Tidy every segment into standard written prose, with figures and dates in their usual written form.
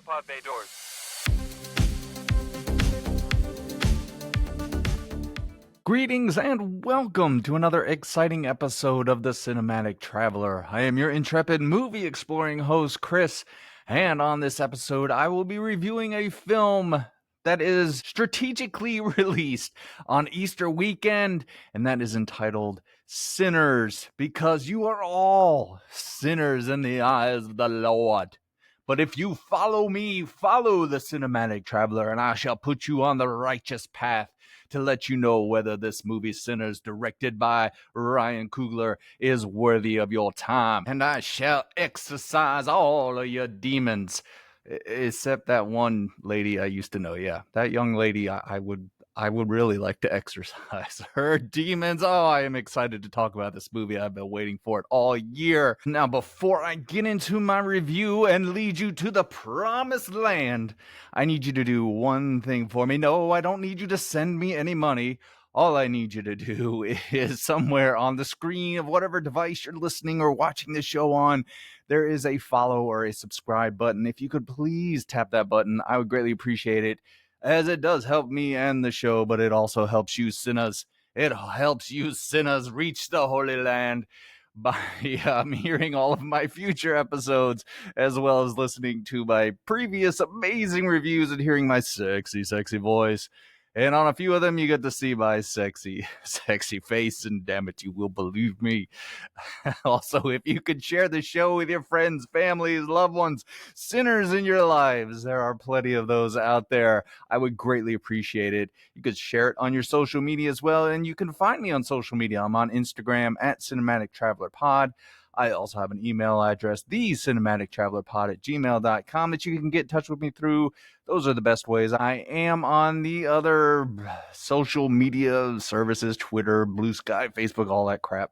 pod bay doors. Greetings and welcome to another exciting episode of The Cinematic Traveler. I am your intrepid movie exploring host, Chris, and on this episode, I will be reviewing a film that is strategically released on Easter weekend, and that is entitled Sinners, because you are all sinners in the eyes of the Lord. But if you follow me, follow the Cinematic Traveler, and I shall put you on the righteous path to let you know whether this movie Sinners, directed by Ryan Coogler, is worthy of your time. And I shall exorcise all of your demons. Except that one lady I used to know. Yeah, that young lady, I would really like to exercise her demons. Oh, I am excited to talk about this movie. I've been waiting for it all year. Now, before I get into my review and lead you to the promised land, I need you to do one thing for me. No, I don't need you to send me any money. All I need you to do is somewhere on the screen of whatever device you're listening or watching this show on, there is a follow or a subscribe button. If you could please tap that button, I would greatly appreciate it, as it does help me and the show, but it also helps you sinners. It helps you sinners reach the Holy Land by hearing all of my future episodes, as well as listening to my previous amazing reviews and hearing my sexy, sexy voice. And on a few of them, you get to see my sexy, sexy face, and damn it, you will believe me. Also, if you could share the show with your friends, families, loved ones, sinners in your lives, there are plenty of those out there. I would greatly appreciate it. You could share it on your social media as well, and you can find me on social media. I'm on Instagram at Cinematic Traveler Pod. I also have an email address, thecinematictravelerpod@gmail.com, that you can get in touch with me through. Those are the best ways. I am on the other social media services, Twitter, Blue Sky, Facebook, all that crap.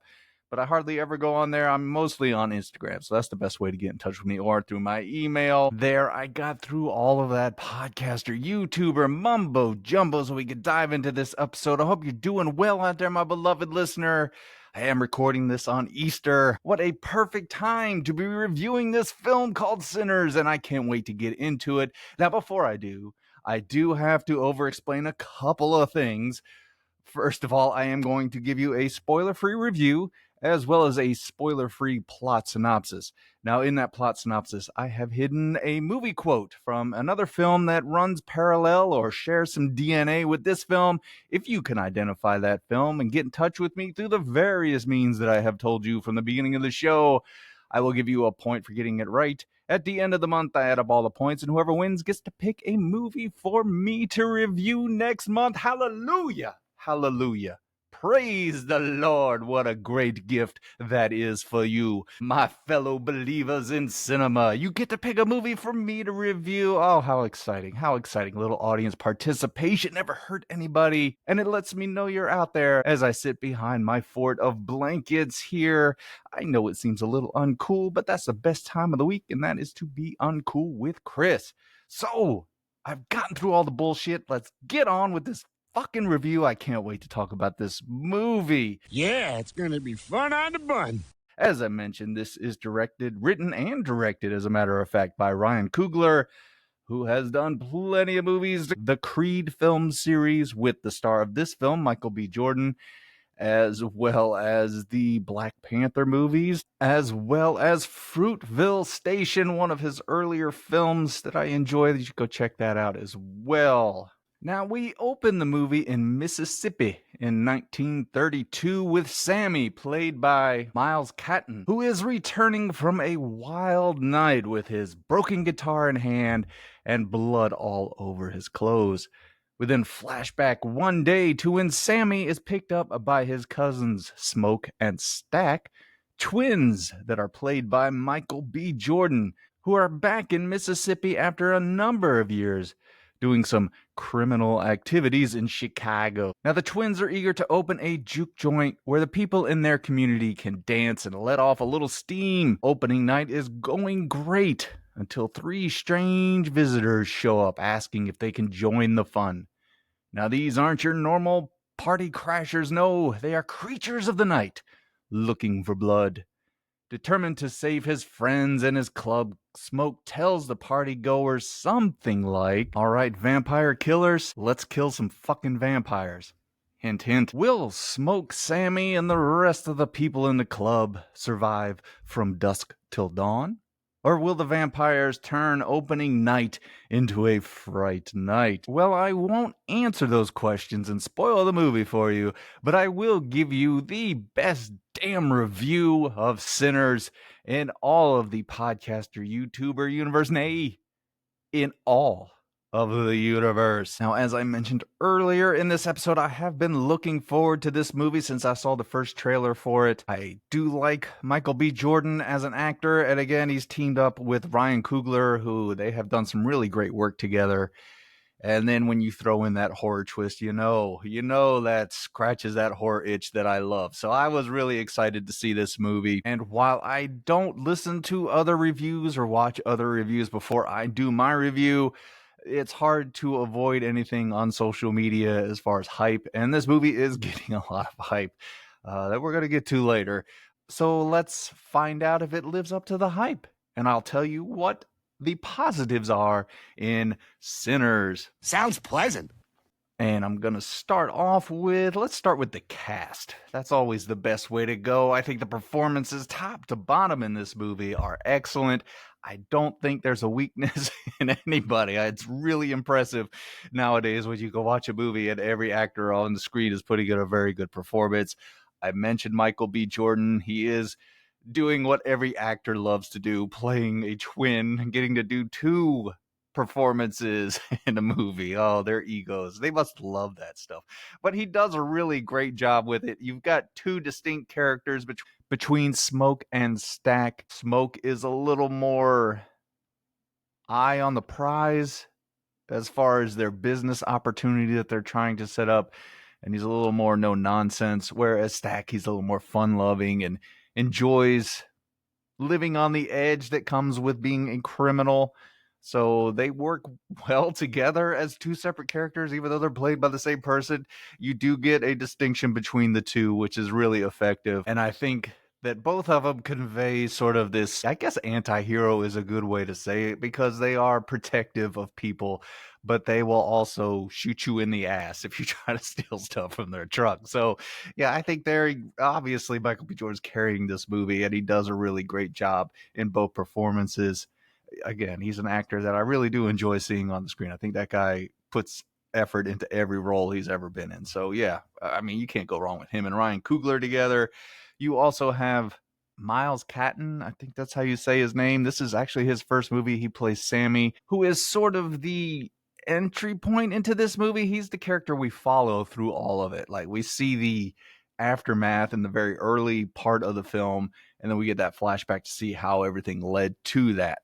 But I hardly ever go on there. I'm mostly on Instagram, so that's the best way to get in touch with me, or through my email. There, I got through all of that podcaster, YouTuber, mumbo jumbo, so we could dive into this episode. I hope you're doing well out there, my beloved listener. I am recording this on Easter. What a perfect time to be reviewing this film called Sinners, and I can't wait to get into it. Now, before I do have to over-explain a couple of things. First of all, I am going to give you a spoiler-free review, as well as a spoiler-free plot synopsis. Now, in that plot synopsis, I have hidden a movie quote from another film that runs parallel or shares some DNA with this film. If you can identify that film and get in touch with me through the various means that I have told you from the beginning of the show, I will give you a point for getting it right. At the end of the month, I add up all the points, and whoever wins gets to pick a movie for me to review next month. Hallelujah! Hallelujah. Praise the Lord. What a great gift that is for you, my fellow believers in cinema. You get to pick a movie for me to review. Oh, how exciting. How exciting. Little audience participation never hurt anybody. And it lets me know you're out there as I sit behind my fort of blankets here. I know it seems a little uncool, but that's the best time of the week, and that is to be uncool with Chris. So, I've gotten through all the bullshit. Let's get on with this fucking review. I can't wait to talk about this movie. Yeah, it's going to be fun on the bun. As I mentioned, this is written and directed, as a matter of fact, by Ryan Coogler, who has done plenty of movies. The Creed film series with the star of this film, Micheal B Jordan, as well as the Black Panther movies, as well as Fruitville Station, one of his earlier films that I enjoy. You should go check that out as well. Now, we open the movie in Mississippi in 1932 with Sammy, played by Miles Catton, who is returning from a wild night with his broken guitar in hand and blood all over his clothes. We then flashback one day to when Sammy is picked up by his cousins, Smoke and Stack, twins that are played by Micheal B Jordan, who are back in Mississippi after a number of years, doing some criminal activities in Chicago. Now, the twins are eager to open a juke joint where the people in their community can dance and let off a little steam. Opening night is going great until three strange visitors show up asking if they can join the fun. Now, these aren't your normal party crashers. No, they are creatures of the night looking for blood. Determined to save his friends and his club, Smoke tells the partygoers something like, "All right, vampire killers, let's kill some fucking vampires." Hint, hint. Will Smoke, Sammy, and the rest of the people in the club survive from dusk till dawn? Or will the vampires turn opening night into a fright night? Well, I won't answer those questions and spoil the movie for you, but I will give you the best damn review of Sinners in all of the podcaster YouTuber universe, nay, in all of the universe. Now, as I mentioned earlier in this episode, I have been looking forward to this movie since I saw the first trailer for it. I do like Micheal B Jordan as an actor, and again, he's teamed up with Ryan Coogler, who they have done some really great work together. And then when you throw in that horror twist, you know that scratches that horror itch that I love. So I was really excited to see this movie. And while I don't listen to other reviews or watch other reviews before I do my review, it's hard to avoid anything on social media as far as hype. And this movie is getting a lot of hype that we're going to get to later. So let's find out if it lives up to the hype. And I'll tell you what the positives are in Sinners. Sounds pleasant. And I'm going to let's start with the cast. That's always the best way to go. I think the performances top to bottom in this movie are excellent. I don't think there's a weakness in anybody. It's really impressive nowadays when you go watch a movie and every actor on the screen is putting in a very good performance. I mentioned Micheal B Jordan. He is doing what every actor loves to do, playing a twin, getting to do two performances in a movie. Oh, their egos. They must love that stuff. But he does a really great job with it. You've got two distinct characters between Smoke and Stack. Smoke is a little more eye on the prize as far as their business opportunity that they're trying to set up. And he's a little more no nonsense, whereas Stack, he's a little more fun loving and enjoys living on the edge that comes with being a criminal. So they work well together as two separate characters, even though they're played by the same person. You do get a distinction between the two, which is really effective. And I think that both of them convey sort of this, I guess anti-hero is a good way to say it, because they are protective of people, but they will also shoot you in the ass if you try to steal stuff from their truck. So yeah, I think they're obviously Micheal B. Jordan's carrying this movie, and he does a really great job in both performances. Again, he's an actor that I really do enjoy seeing on the screen. I think that guy puts effort into every role he's ever been in. So yeah, I mean, you can't go wrong with him and Ryan Coogler together. You also have Miles Catton, I think that's how you say his name. This is actually his first movie. He plays Sammy, who is sort of the entry point into this movie. He's the character we follow through all of it. Like, we see the aftermath in the very early part of the film, and then we get that flashback to see how everything led to that.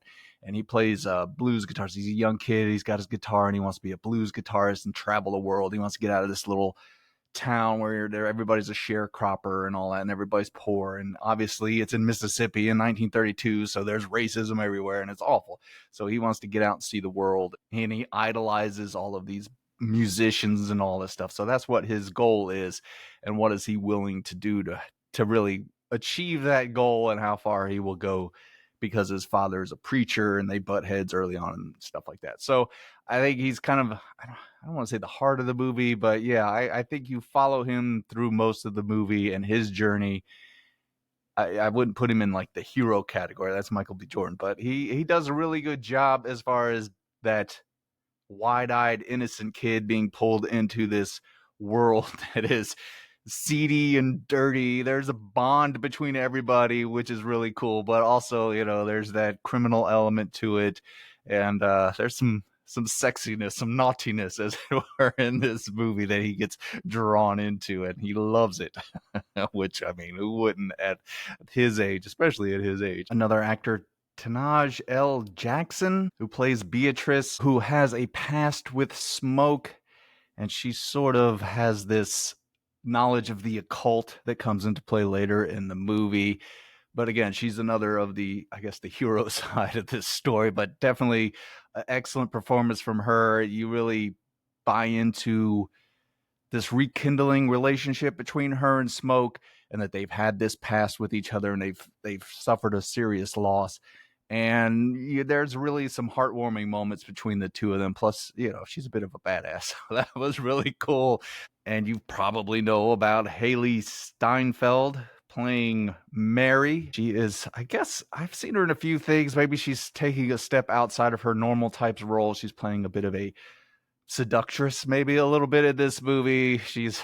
And he plays blues guitars. He's a young kid. He's got his guitar, and he wants to be a blues guitarist and travel the world. He wants to get out of this little town where everybody's a sharecropper and all that, and everybody's poor. And obviously it's in Mississippi in 1932, so there's racism everywhere, and it's awful. So he wants to get out and see the world, and he idolizes all of these musicians and all this stuff. So that's what his goal is, and what is he willing to do to really achieve that goal, and how far he will go, because his father is a preacher and they butt heads early on and stuff like that. So I think he's kind of, I don't want to say the heart of the movie, but yeah, I think you follow him through most of the movie and his journey. I wouldn't put him in like the hero category. That's Micheal B Jordan, but he does a really good job as far as that wide-eyed innocent kid being pulled into this world that is seedy and dirty. There's a bond between everybody, which is really cool, but also, there's that criminal element to it, and there's some sexiness, some naughtiness, as it were, in this movie that he gets drawn into, and he loves it. Which, I mean, who wouldn't at his age, especially at his age? Another actor, Tanaj L. Jackson, who plays Beatrice, who has a past with smoke, and she sort of has this knowledge of the occult that comes into play later in the movie. But again, she's another of the, I guess, the hero side of this story, but definitely an excellent performance from her. You really buy into this rekindling relationship between her and Smoke, and that they've had this past with each other, and they've suffered a serious loss. And there's really some heartwarming moments between the two of them. Plus, she's a bit of a badass. So that was really cool. And you probably know about Haley Steinfeld playing Mary. She is, I guess, I've seen her in a few things. Maybe she's taking a step outside of her normal types of role. She's playing a bit of a seductress, maybe a little bit in this movie. She's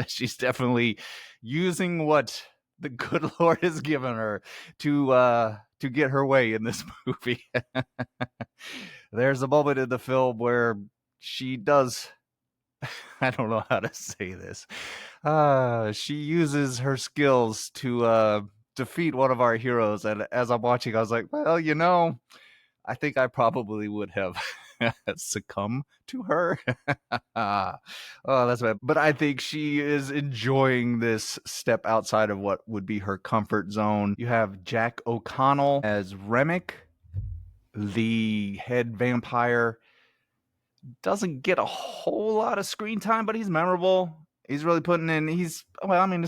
she's definitely using what the good Lord has given her to get her way in this movie. There's a moment in the film where she does, I don't know how to say this. She uses her skills to defeat one of our heroes, and as I'm watching, I was like, well, I think I probably would have succumbed to her. Oh, that's bad. But I think she is enjoying this step outside of what would be her comfort zone. You have Jack O'Connell as Remick, the head vampire. Doesn't get a whole lot of screen time, but he's memorable. He's really putting in, it's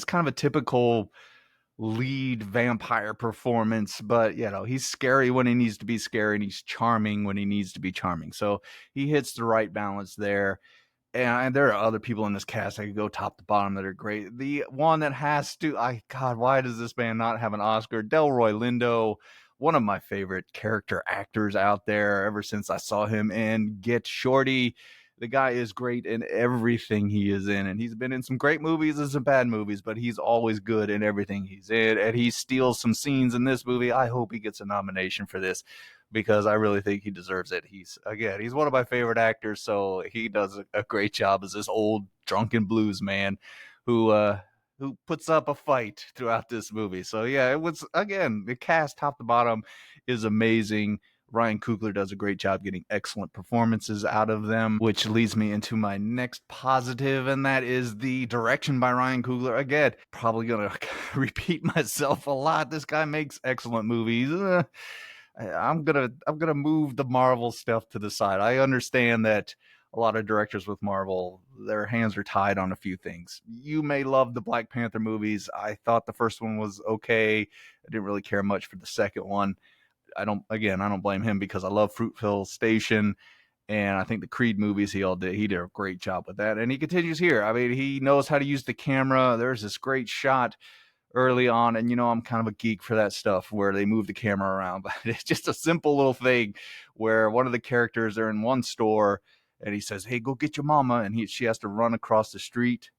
kind of a typical lead vampire performance, but he's scary when he needs to be scary, and he's charming when he needs to be charming. So he hits the right balance there. And there are other people in this cast I could go top to bottom that are great. The one that has to, God, why does this man not have an Oscar? Delroy Lindo, one of my favorite character actors out there ever since I saw him in Get Shorty. The guy is great in everything he is in, and he's been in some great movies and some bad movies, but he's always good in everything he's in, and he steals some scenes in this movie. I hope he gets a nomination for this, because I really think he deserves it. He's one of my favorite actors, so he does a great job as this old drunken blues man who puts up a fight throughout this movie. So yeah, it was, again, the cast top to bottom is amazing. Ryan Coogler does a great job getting excellent performances out of them, which leads me into my next positive, and that is the direction by Ryan Coogler. Again, probably gonna repeat myself a lot. This guy makes excellent movies. I'm gonna move the Marvel stuff to the side. I understand that a lot of directors with Marvel, their hands are tied on a few things. You may love the Black Panther movies. I thought the first one was okay. I didn't really care much for the second one. I don't blame him, because I love Fruitvale Station, and I think the Creed movies he did a great job with that, and he continues here. I mean, he knows how to use the camera. There's this great shot early on, and I'm kind of a geek for that stuff where they move the camera around, but it's just a simple little thing where one of the characters are in one store, and he says, hey, go get your mama, and she has to run across the street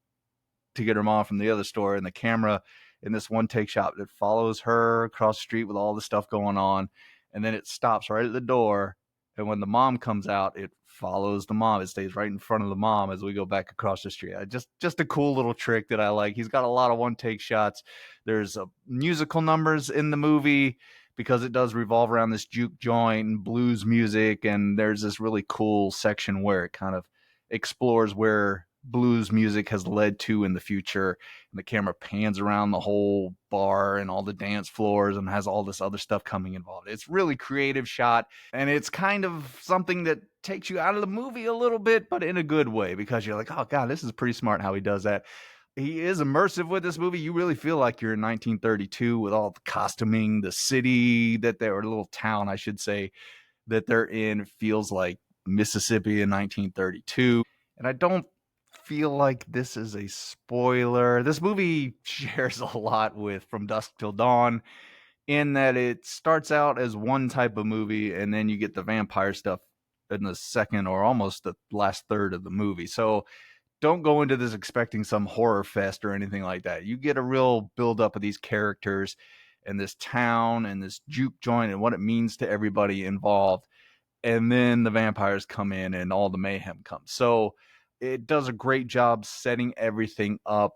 to get her mom from the other store, and the camera in this one take shot that follows her across the street with all the stuff going on, and then it stops right at the door, and when the mom comes out, it follows the mom. It stays right in front of the mom as we go back across the street. Just a cool little trick that I like. He's got a lot of one take shots. There's musical numbers in the movie, because it does revolve around this juke joint and blues music, and there's this really cool section where it kind of explores where blues music has led to in the future, and the camera pans around the whole bar and all the dance floors and has all this other stuff coming involved. It's really creative shot, and it's kind of something that takes you out of the movie a little bit, but in a good way, because you're like, oh god, this is pretty smart how he does that. He is immersive with this movie. You really feel like you're in 1932 with all the costuming, the city that they're, or a little town, I should say, that they're in. It feels like Mississippi in 1932. And I don't feel like this is a spoiler. This movie shares a lot with From Dusk Till Dawn, in that it starts out as one type of movie, and then you get the vampire stuff in the second or almost the last third of the movie. So don't go into this expecting some horror fest or anything like that. You get a real build up of these characters and this town and this juke joint and what it means to everybody involved. And then the vampires come in and all the mayhem comes. So it does a great job setting everything up.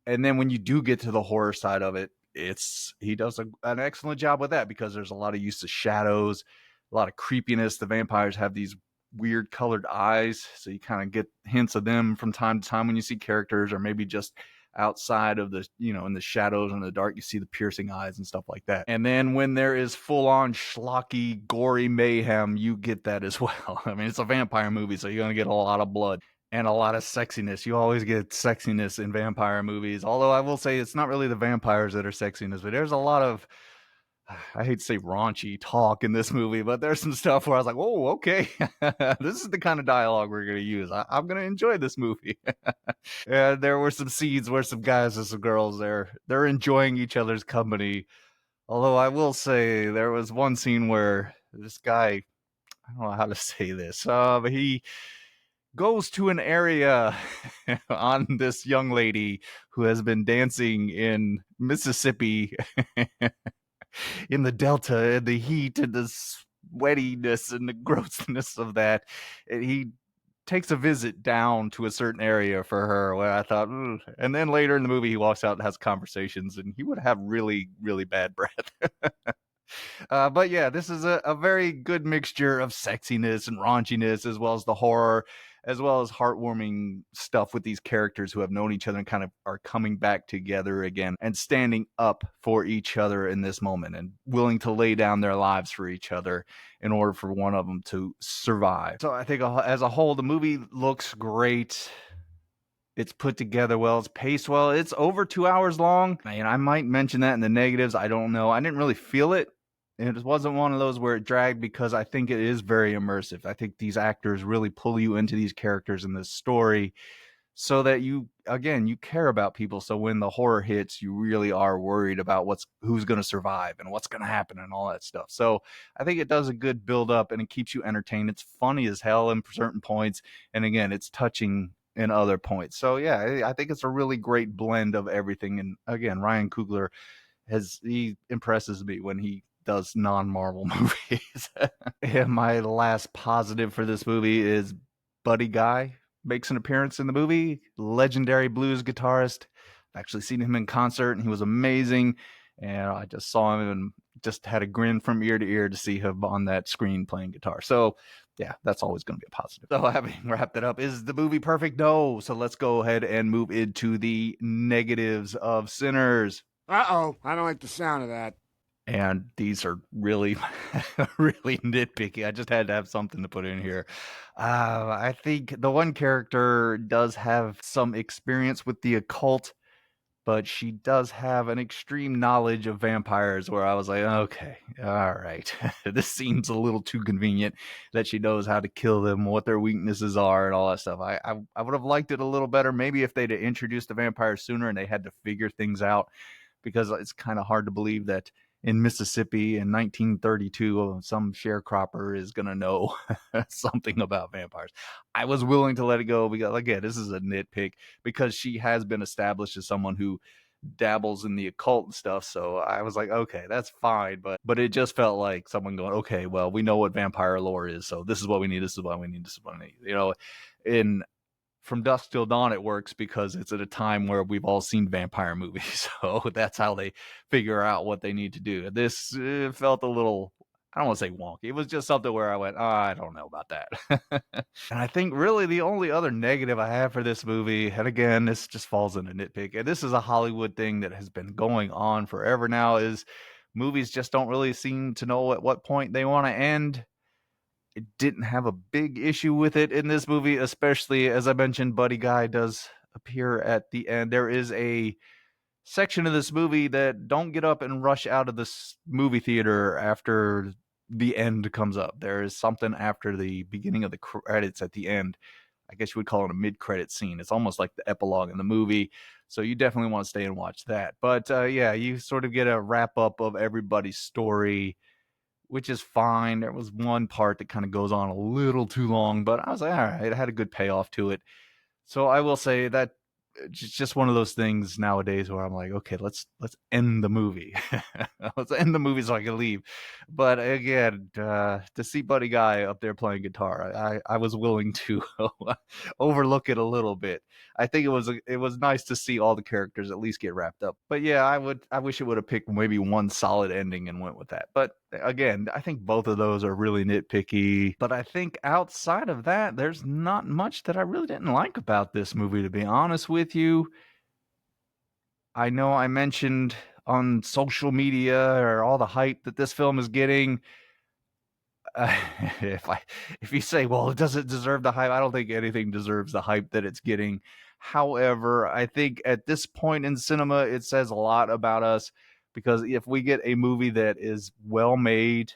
And then when you do get to the horror side of it, he does an excellent job with that, because there's a lot of use of shadows, a lot of creepiness. The vampires have these weird colored eyes, so you kind of get hints of them from time to time when you see characters, or maybe just outside of the, in the shadows and the dark, you see the piercing eyes and stuff like that. And then when there is full-on schlocky, gory mayhem, you get that as well. I mean, it's a vampire movie, so you're going to get a lot of blood. and a lot of sexiness. You always get sexiness in vampire movies. Although I will say it's not really the vampires that are sexiness, but there's a lot of, I hate to say raunchy talk in this movie, but there's some stuff where I was like, oh, okay, this is the kind of dialogue we're going to use. I'm going to enjoy this movie. There were some scenes where some guys and some girls, they're enjoying each other's company. Although I will say there was one scene where this guy, I don't know how to say this, but he goes to an area on this young lady who has been dancing in Mississippi in the Delta, in the heat and the sweatiness and the grossness of that. And he takes a visit down to a certain area for her where I thought, "Ugh." And then later in the movie, he walks out and has conversations, and he would have really, really bad breath. But yeah, this is a very good mixture of sexiness and raunchiness, as well as the horror, as well as heartwarming stuff with these characters who have known each other and kind of are coming back together again and standing up for each other in this moment and willing to lay down their lives for each other in order for one of them to survive. So I think as a whole, the movie looks great. It's put together well. It's paced well. It's over 2 hours long. And I might mention that in the negatives. I don't know. I didn't really feel it. It wasn't one of those where it dragged because I think it is very immersive. I think these actors really pull you into these characters in this story so that you care about people. So when the horror hits, you really are worried about who's going to survive and what's going to happen and all that stuff. So I think it does a good build up and it keeps you entertained. It's funny as hell in certain points. And again, it's touching in other points. So yeah, I think it's a really great blend of everything. And again, Ryan Coogler he impresses me when he does non-Marvel movies. And my last positive for this movie is Buddy Guy makes an appearance in the movie. Legendary blues guitarist. I've actually seen him in concert, and he was amazing. And I just saw him and just had a grin from ear to ear to see him on that screen playing guitar. So, yeah, that's always going to be a positive. So, having wrapped it up, is the movie perfect? No. So, let's go ahead and move into the negatives of Sinners. Uh-oh, I don't like the sound of that. And these are really, really nitpicky. I just had to have something to put in here. I think the one character does have some experience with the occult, but she does have an extreme knowledge of vampires where I was like, okay, all right. This seems a little too convenient that she knows how to kill them, what their weaknesses are, and all that stuff. I would have liked it a little better maybe if they'd introduced the vampires sooner and they had to figure things out, because it's kind of hard to believe that in Mississippi in 1932, some sharecropper is going to know something about vampires. I was willing to let it go because, again, this is a nitpick because she has been established as someone who dabbles in the occult and stuff. So I was like, okay, that's fine. But it just felt like someone going, okay, well, we know what vampire lore is. So this is what we need. This is what we need. This is what we need. In From Dusk Till Dawn, it works because it's at a time where we've all seen vampire movies. So that's how they figure out what they need to do. This felt a little, I don't want to say wonky. It was just something where I went, I don't know about that. And I think really the only other negative I have for this movie, and again, this just falls in a nitpick, and this is a Hollywood thing that has been going on forever now, is movies just don't really seem to know at what point they want to end. It didn't have a big issue with it in this movie, especially as I mentioned, Buddy Guy does appear at the end. There is a section of this movie that don't get up and rush out of this movie theater after the end comes up. There is something after the beginning of the credits at the end. I guess you would call it a mid-credit scene. It's almost like the epilogue in the movie. So you definitely want to stay and watch that. But yeah, you sort of get a wrap up of everybody's story, which is fine. There was one part that kind of goes on a little too long, but I was like, all right, it had a good payoff to it. So I will say that it's just one of those things nowadays where I'm like, okay, let's end the movie. Let's end the movie so I can leave. But again, to see Buddy Guy up there playing guitar, I was willing to overlook it a little bit. I think it was nice to see all the characters at least get wrapped up. But yeah, I wish it would have picked maybe one solid ending and went with that. But again, I think both of those are really nitpicky. But I think outside of that, there's not much that I really didn't like about this movie, to be honest with you. I know I mentioned on social media or all the hype that this film is getting. if I if you say, well, does it deserve the hype? I don't think anything deserves the hype that it's getting. However, I think at this point in cinema, it says a lot about us because if we get a movie that is well made,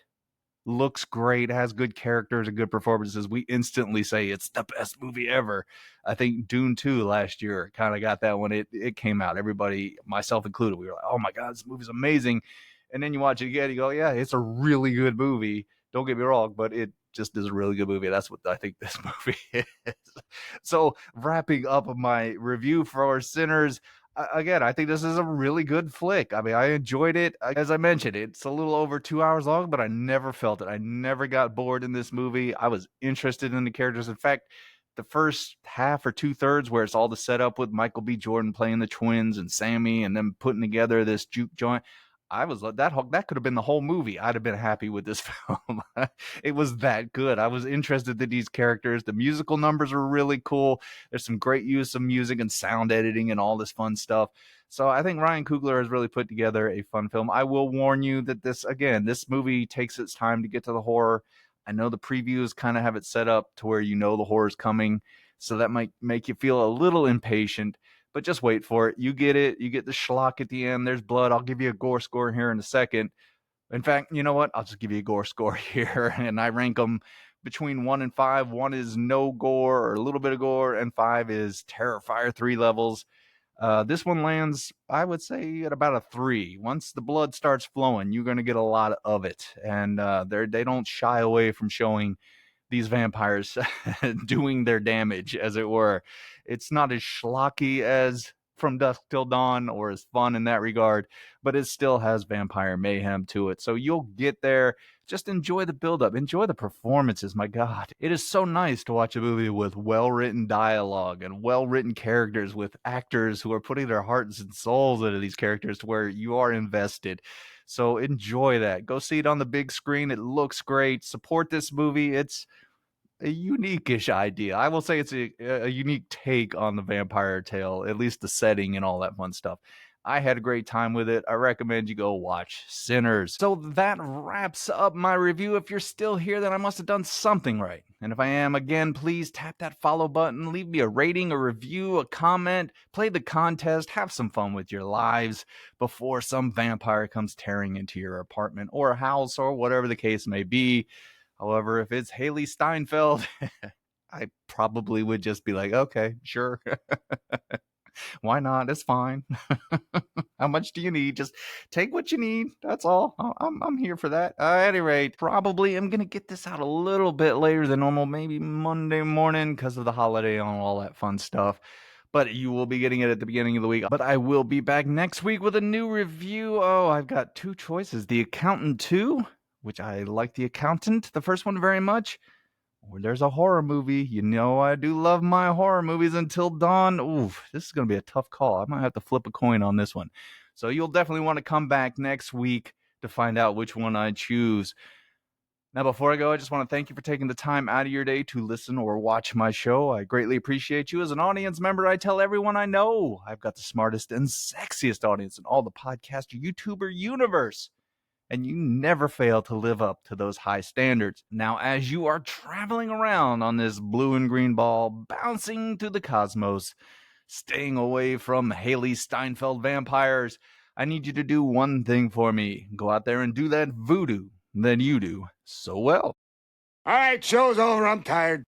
looks great, has good characters and good performances, we instantly say it's the best movie ever. I think Dune 2 last year kind of got that when it came out. Everybody, myself included, we were like, oh my God, this movie's amazing. And then you watch it again, you go, yeah, it's a really good movie. Don't get me wrong, but it just is a really good movie. That's what I think this movie is. So, wrapping up my review for Sinners, again, I think this is a really good flick. I mean, I enjoyed it. As I mentioned, it's a little over 2 hours long, but I never felt it. I never got bored in this movie. I was interested in the characters. In fact, the first half or two-thirds where it's all the setup with Micheal B Jordan playing the twins and Sammy and them putting together this juke joint, I was like, that could have been the whole movie. I'd have been happy with this film. It was that good. I was interested in these characters. The musical numbers were really cool. There's some great use of music and sound editing and all this fun stuff. So I think Ryan Coogler has really put together a fun film. I will warn you that this movie takes its time to get to the horror. I know the previews kind of have it set up to where you know the horror's coming, so that might make you feel a little impatient, but just wait for it. You get it. You get the schlock at the end. There's blood. I'll give you a gore score here in a second. In fact, you know what? I'll just give you a gore score here, and I rank them between 1 and 5. 1 is no gore or a little bit of gore, and 5 is Terrifier 3 levels. This one lands, I would say, at about a 3. Once the blood starts flowing, you're going to get a lot of it, and they don't shy away from showing these vampires doing their damage, as it were. It's not as schlocky as From Dusk Till Dawn or as fun in that regard, but it still has vampire mayhem to it. So you'll get there. Just enjoy the buildup, enjoy the performances. My God, it is so nice to watch a movie with well written dialogue and well written characters with actors who are putting their hearts and souls into these characters to where you are invested. So enjoy that. Go see it on the big screen. It looks great. Support this movie. It's a unique-ish idea. I will say it's a unique take on the vampire tale, at least the setting and all that fun stuff. I had a great time with it. I recommend you go watch Sinners. So that wraps up my review. If you're still here, then I must have done something right. And if I am, again, please tap that follow button, leave me a rating, a review, a comment, play the contest, have some fun with your lives before some vampire comes tearing into your apartment or house or whatever the case may be. However, if it's Haley Steinfeld, I probably would just be like, okay, sure. Why not? It's fine. How much do you need? Just take what you need. That's all. I'm here for that. At any rate, probably I'm going to get this out a little bit later than normal, maybe Monday morning because of the holiday and all that fun stuff. But you will be getting it at the beginning of the week. But I will be back next week with a new review. Oh, I've got two choices. The Accountant 2, which I like The Accountant, the first one very much. Or there's a horror movie. You know I do love my horror movies Until Dawn. Oof, this is going to be a tough call. I might have to flip a coin on this one. So you'll definitely want to come back next week to find out which one I choose. Now, before I go, I just want to thank you for taking the time out of your day to listen or watch my show. I greatly appreciate you. As an audience member, I tell everyone I know I've got the smartest and sexiest audience in all the podcaster YouTuber universe. And you never fail to live up to those high standards. Now, as you are traveling around on this blue and green ball, bouncing through the cosmos, staying away from Haley Steinfeld vampires, I need you to do one thing for me. Go out there and do that voodoo that you do so well. All right, show's over. I'm tired.